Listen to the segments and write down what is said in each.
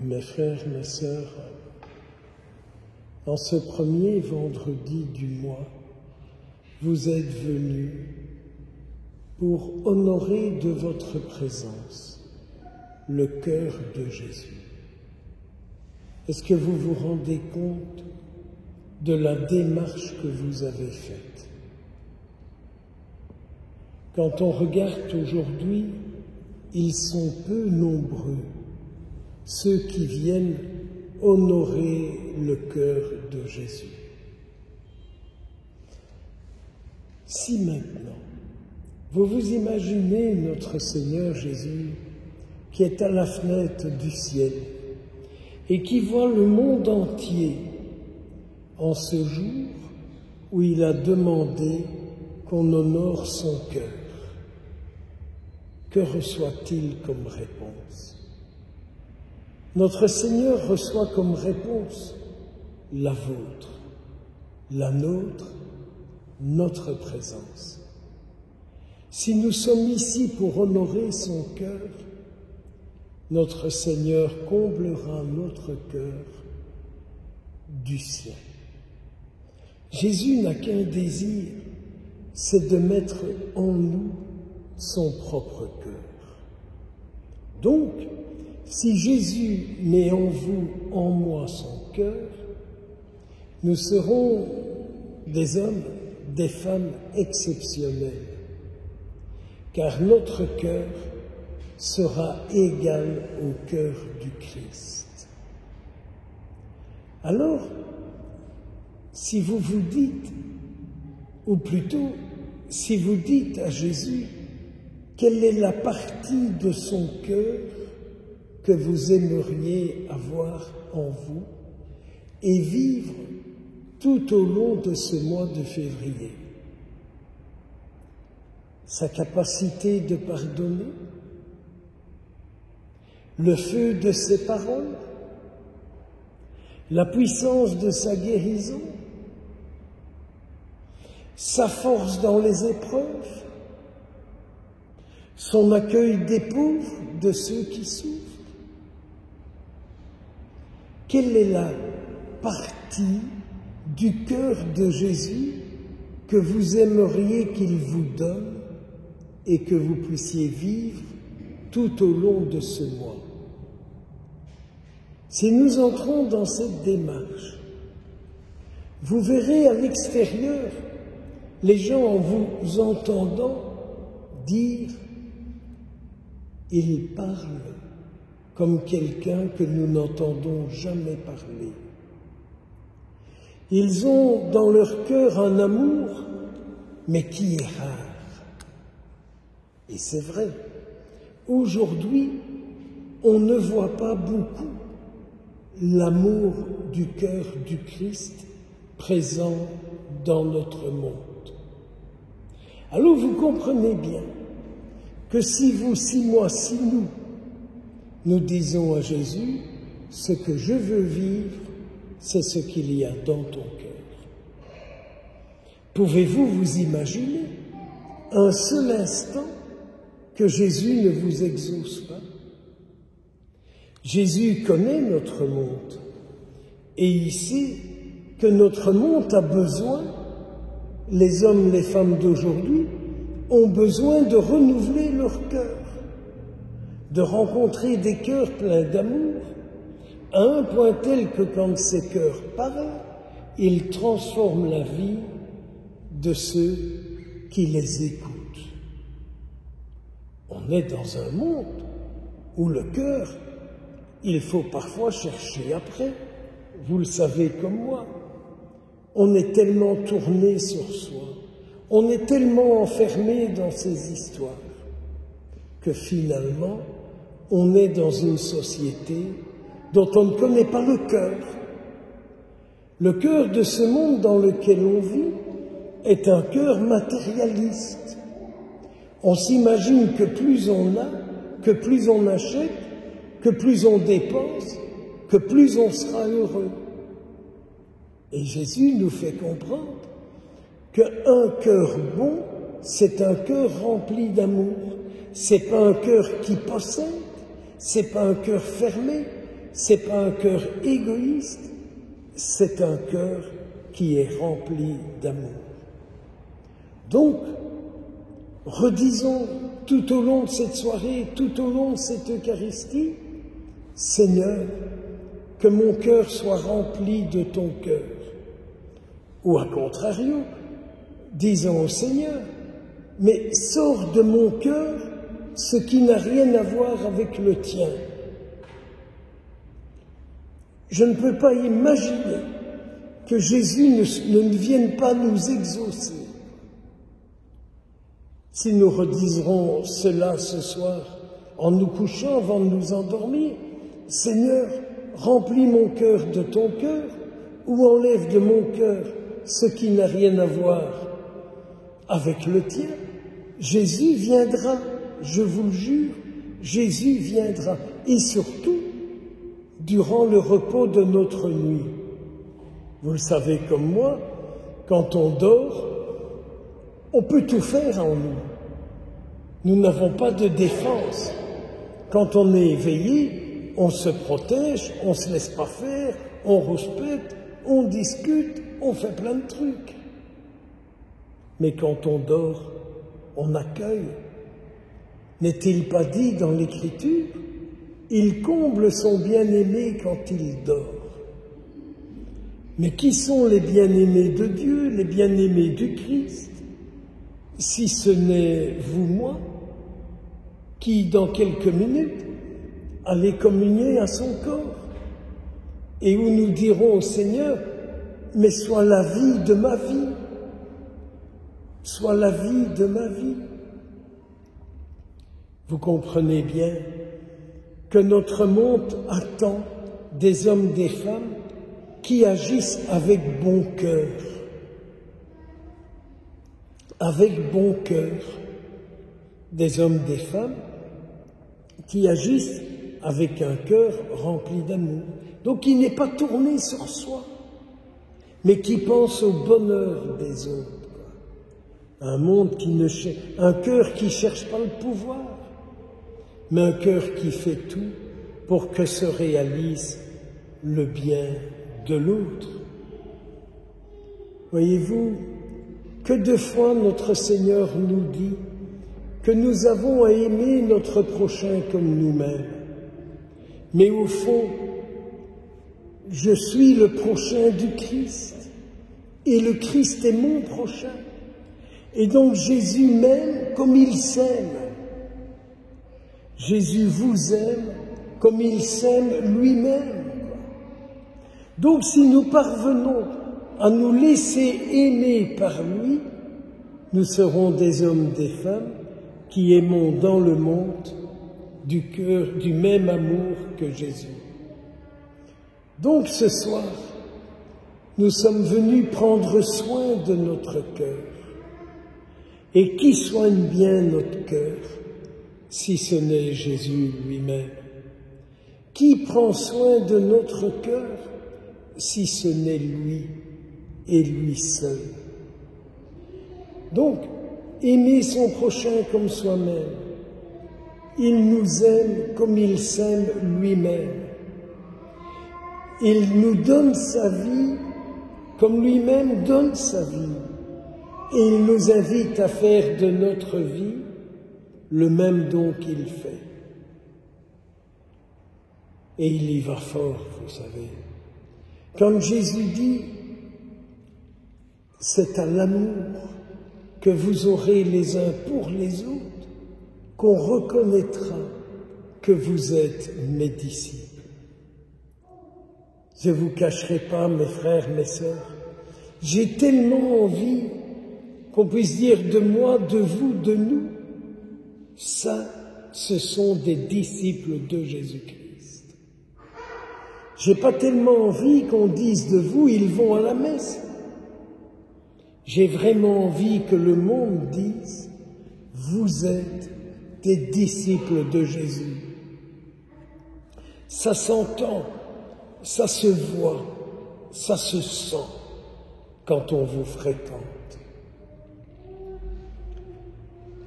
Mes frères, mes sœurs, en ce premier vendredi du mois, vous êtes venus pour honorer de votre présence le cœur de Jésus. Est-ce que vous vous rendez compte de la démarche que vous avez faite? Quand on regarde aujourd'hui, ils sont peu nombreux, ceux qui viennent honorer le cœur de Jésus. Si maintenant, vous vous imaginez notre Seigneur Jésus qui est à la fenêtre du ciel et qui voit le monde entier en ce jour où il a demandé qu'on honore son cœur, que reçoit-il comme réponse? Notre Seigneur reçoit comme réponse la vôtre, la nôtre, notre présence. Si nous sommes ici pour honorer son cœur, notre Seigneur comblera notre cœur du sien. Jésus n'a qu'un désir, c'est de mettre en nous son propre cœur. Donc, si Jésus met en vous, en moi, son cœur, nous serons des hommes, des femmes exceptionnels, car notre cœur sera égal au cœur du Christ. Alors, si vous vous dites, ou plutôt, si vous dites à Jésus, quelle est la partie de son cœur que vous aimeriez avoir en vous et vivre tout au long de ce mois de février? Sa capacité de pardonner, le feu de ses paroles, la puissance de sa guérison, sa force dans les épreuves, son accueil des pauvres, de ceux qui souffrent. Quelle est la partie du cœur de Jésus que vous aimeriez qu'il vous donne et que vous puissiez vivre tout au long de ce mois? Si nous entrons dans cette démarche, vous verrez à l'extérieur les gens en vous entendant dire « il parle comme quelqu'un que nous n'entendons jamais parler ». Ils ont dans leur cœur un amour, mais qui est rare. Et c'est vrai, aujourd'hui, on ne voit pas beaucoup l'amour du cœur du Christ présent dans notre monde. Alors vous comprenez bien que si vous, si moi, si nous disons à Jésus, ce que je veux vivre, c'est ce qu'il y a dans ton cœur. Pouvez-vous vous imaginer un seul instant que Jésus ne vous exauce pas? Jésus connaît notre monde et il sait que notre monde a besoin, les hommes, les femmes d'aujourd'hui, ont besoin de renouveler leur cœur, de rencontrer des cœurs pleins d'amour, à un point tel que quand ces cœurs parlent, ils transforment la vie de ceux qui les écoutent. On est dans un monde où le cœur, il faut parfois chercher après. Vous le savez comme moi. On est tellement tourné sur soi, on est tellement enfermé dans ces histoires que finalement, on est dans une société dont on ne connaît pas le cœur. Le cœur de ce monde dans lequel on vit est un cœur matérialiste. On s'imagine que plus on a, que plus on achète, que plus on dépense, que plus on sera heureux. Et Jésus nous fait comprendre qu'un cœur bon, c'est un cœur rempli d'amour. C'est pas un cœur qui possède, c'est pas un cœur fermé, c'est pas un cœur égoïste, c'est un cœur qui est rempli d'amour. Donc, redisons tout au long de cette soirée, tout au long de cette Eucharistie, Seigneur, que mon cœur soit rempli de ton cœur. Ou à contrario, disons au Seigneur, mais sors de mon cœur ce qui n'a rien à voir avec le tien. Je ne peux pas imaginer que Jésus ne vienne pas nous exaucer. Si nous rediserons cela ce soir, en nous couchant avant de nous endormir, Seigneur, remplis mon cœur de ton cœur, ou enlève de mon cœur ce qui n'a rien à voir avec le tien, Jésus viendra, je vous le jure, Jésus viendra, et surtout, durant le repos de notre nuit. Vous le savez comme moi, quand on dort, on peut tout faire en nous. Nous n'avons pas de défense. Quand on est éveillé, on se protège, on ne se laisse pas faire, on rouspète, on discute, on fait plein de trucs. Mais quand on dort, on accueille. N'est-il pas dit dans l'Écriture ? Il comble son bien-aimé quand il dort. Mais qui sont les bien-aimés de Dieu, les bien-aimés du Christ, si ce n'est vous, moi, qui, dans quelques minutes, allez communier à son corps, et où nous dirons au Seigneur, mais sois la vie de ma vie, sois la vie de ma vie. Vous comprenez bien que notre monde attend des hommes, des femmes qui agissent avec bon cœur. Avec bon cœur. Des hommes, des femmes qui agissent avec un cœur rempli d'amour. Donc qui n'est pas tourné sur soi, mais qui pense au bonheur des autres. Un monde qui ne cherche, un cœur qui ne cherche pas le pouvoir, mais un cœur qui fait tout pour que se réalise le bien de l'autre. Voyez-vous, que de fois notre Seigneur nous dit que nous avons à aimer notre prochain comme nous-mêmes. Mais au fond, je suis le prochain du Christ, et le Christ est mon prochain. Et donc Jésus m'aime comme il s'aime. Jésus vous aime comme il s'aime lui-même. Donc si nous parvenons à nous laisser aimer par lui, nous serons des hommes, des femmes qui aimons dans le monde du cœur, du même amour que Jésus. Donc ce soir, nous sommes venus prendre soin de notre cœur. Et qui soigne bien notre cœur, si ce n'est Jésus lui-même? Qui prend soin de notre cœur, si ce n'est lui et lui seul? Donc, aimer son prochain comme soi-même. Il nous aime comme il s'aime lui-même. Il nous donne sa vie comme lui-même donne sa vie. Et il nous invite à faire de notre vie le même don qu'il fait. Et il y va fort, vous savez. Quand Jésus dit « c'est à l'amour que vous aurez les uns pour les autres qu'on reconnaîtra que vous êtes mes disciples ». Je ne vous cacherai pas, mes frères, mes sœurs, j'ai tellement envie qu'on puisse dire de moi, de vous, de nous, ça, ce sont des disciples de Jésus-Christ. J'ai pas tellement envie qu'on dise de vous, ils vont à la messe. J'ai vraiment envie que le monde dise, vous êtes des disciples de Jésus. Ça s'entend, ça se voit, ça se sent quand on vous fréquente.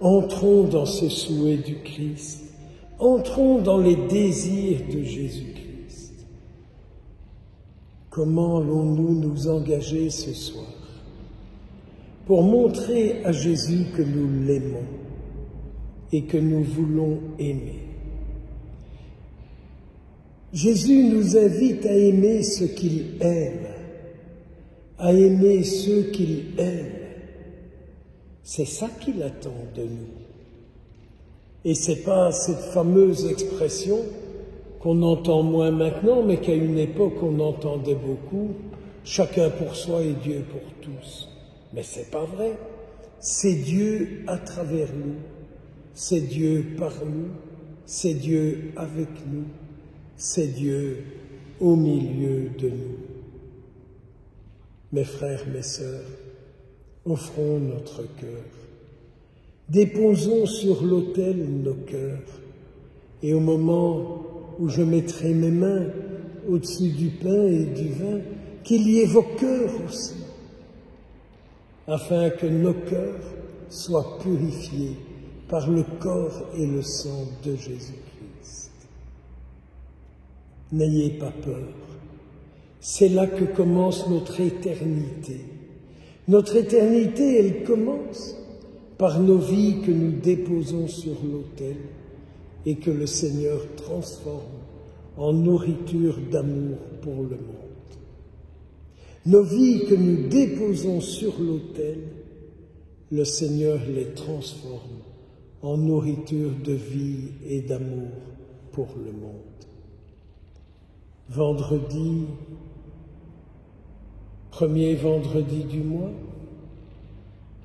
Entrons dans ce souhait du Christ, entrons dans les désirs de Jésus-Christ. comment allons-nous nous engager ce soir pour montrer à Jésus que nous l'aimons et que nous voulons aimer? Jésus nous invite à aimer ce qu'il aime, à aimer ceux qu'il aime. C'est ça qu'il attend de nous. Et c'est pas cette fameuse expression qu'on entend moins maintenant, mais qu'à une époque on entendait beaucoup, chacun pour soi et Dieu pour tous. Mais c'est pas vrai. C'est Dieu à travers nous, c'est Dieu par nous, c'est Dieu avec nous, c'est Dieu au milieu de nous. Mes frères, mes sœurs, offrons notre cœur. Déposons sur l'autel nos cœurs. Et au moment où je mettrai mes mains au-dessus du pain et du vin, qu'il y ait vos cœurs aussi, afin que nos cœurs soient purifiés par le corps et le sang de Jésus-Christ. N'ayez pas peur. C'est là que commence notre éternité. Notre éternité, elle commence par nos vies que nous déposons sur l'autel et que le Seigneur transforme en nourriture d'amour pour le monde. Nos vies que nous déposons sur l'autel, le Seigneur les transforme en nourriture de vie et d'amour pour le monde. Vendredi, premier vendredi du mois,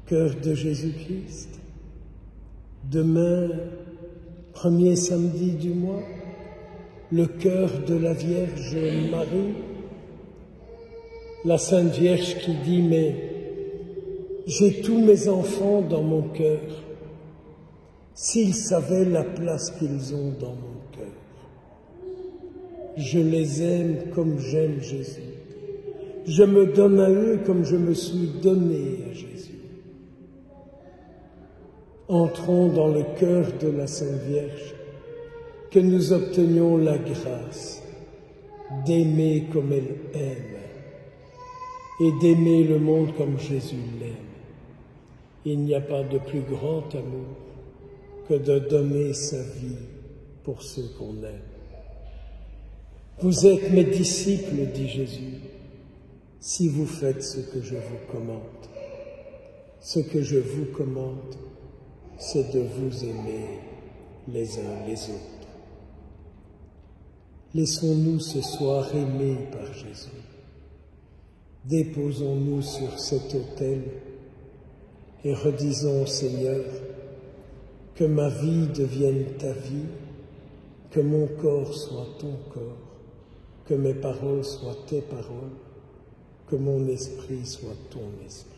cœur de Jésus-Christ. Demain, premier samedi du mois, le cœur de la Vierge Marie. La Sainte Vierge qui dit « Mais j'ai tous mes enfants dans mon cœur, s'ils savaient la place qu'ils ont dans mon cœur. Je les aime comme j'aime Jésus. Je me donne à eux comme je me suis donné à Jésus. » Entrons dans le cœur de la Sainte Vierge, que nous obtenions la grâce d'aimer comme elle aime et d'aimer le monde comme Jésus l'aime. Il n'y a pas de plus grand amour que de donner sa vie pour ceux qu'on aime. Vous êtes mes disciples, dit Jésus, si vous faites ce que je vous commande. Ce que je vous commande, c'est de vous aimer les uns les autres. Laissons-nous ce soir aimer par Jésus. Déposons-nous sur cet autel et redisons au Seigneur que ma vie devienne ta vie, que mon corps soit ton corps, que mes paroles soient tes paroles, que mon esprit soit ton esprit.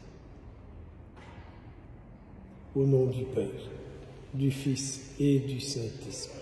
Au nom du Père, du Fils et du Saint-Esprit.